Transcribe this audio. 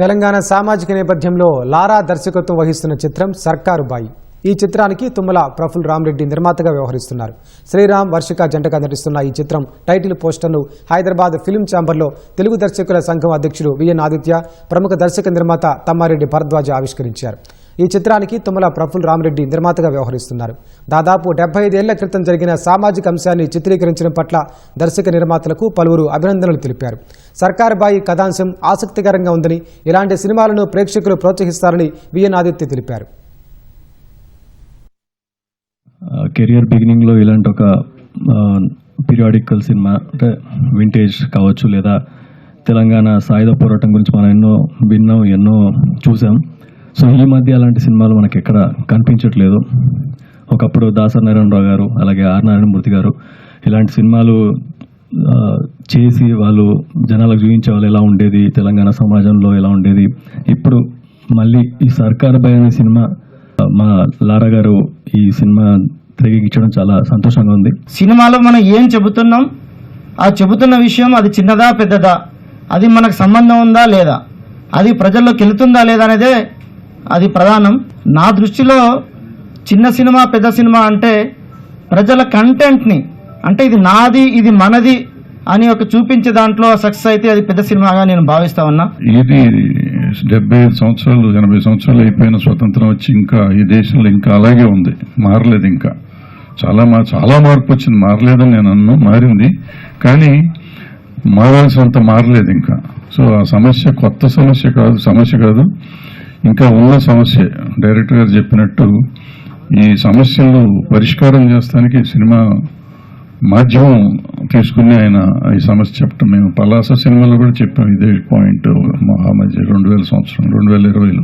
తెలంగాణ సామాజిక నేపథ్యంలో లారా దర్శకత్వం వహిస్తున్న చిత్రం సర్కారు బాయి. ఈ చిత్రానికి తుమ్మల ప్రఫుల్ రామరెడ్డి నిర్మాతగా వ్యవహరిస్తున్నారు. శ్రీరామ్ వర్షిక జంటగా నటిస్తున్న ఈ చిత్రం టైటిల్ పోస్టర్ను హైదరాబాద్ ఫిల్మ్ ఛాంబర్లో తెలుగు దర్శకుల సంఘం అధ్యక్షుడు విఎన్ ఆదిత్య, ప్రముఖ దర్శక నిర్మాత తమ్మారెడ్డి భరద్వాజ ఆవిష్కరించారు. ఈ చిత్రానికి తుమ్మల ప్రఫుల్ రామరెడ్డి నిర్మాతగా వ్యవహరిస్తున్నారు. దాదాపు 75 ఏళ్ల క్రితం జరిగిన సామాజిక అంశాన్ని చిత్రీకరించడం పట్ల దర్శక నిర్మాతలకు పలువురు అభినందనలు తెలిపారు. సర్కారు బాయి కథాంశం ఆసక్తికరంగా ఉందని, ఇలాంటి సినిమాలను ప్రేక్షకులు ప్రోత్సహిస్తారని విఎన్ ఆదిత్య తెలిపారు. కెరియర్ బిగినింగ్లో ఇలాంటి ఒక పీరియాడికల్ సినిమా అంటే వింటేజ్ కావచ్చు, లేదా తెలంగాణ సాయుధ పోరాటం గురించి మనం ఎన్నో విన్నాం, ఎన్నో చూసాం. సో ఈ మధ్య అలాంటి సినిమాలు మనకి ఎక్కడ కనిపించట్లేదు. ఒకప్పుడు దాసరి నారాయణరావు గారు, అలాగే ఆర్ నారాయణమూర్తి గారు ఇలాంటి సినిమాలు చేసి వాళ్ళు జనాలకు చూపించే వాళ్ళు ఎలా ఉండేది, తెలంగాణ సమాజంలో ఎలా ఉండేది. ఇప్పుడు మళ్ళీ ఈ సర్కారు బాయి అనే సినిమా మా లారా గారు ఈ సినిమా తెరకెక్కించడం చాలా సంతోషంగా ఉంది. సినిమాలో మనం ఏం చెబుతున్నాం, ఆ చెబుతున్న విషయం అది చిన్నదా పెద్దదా, అది మనకు సంబంధం ఉందా లేదా, అది ప్రజల్లోకి వెళుతుందా లేదా అనేదే అది ప్రధానం. నా దృష్టిలో చిన్న సినిమా పెద్ద సినిమా అంటే ప్రజల కంటెంట్ని, అంటే ఇది నాది ఇది మనది అని ఒక చూపించే దాంట్లో సక్సెస్ అయితే అది పెద్ద సినిమాగా నేను భావిస్తా ఉన్నా. ఇది 75 సంవత్సరాలు 80 సంవత్సరాలు అయిపోయిన స్వతంత్రం వచ్చి ఇంకా ఈ దేశంలో ఇంకా అలాగే ఉంది, మారలేదు. ఇంకా చాలా మార్పు వచ్చింది, మారలేదని నేను అన్ను, మారింది కానీ మారాల్సినంత మారలేదు ఇంకా. సో ఆ సమస్య కొత్త సమస్య కాదు, ఇంకా ఉన్న సమస్య. డైరెక్టర్ గారు చెప్పినట్టు ఈ సమస్యలు పరిష్కారం చేస్తానికి సినిమా మాధ్యమం తీసుకుని ఆయన ఈ సమస్య చెప్పడం. మేము పలాస సినిమాలో కూడా చెప్పాం ఇదే పాయింట్, మధ్య 2020లో.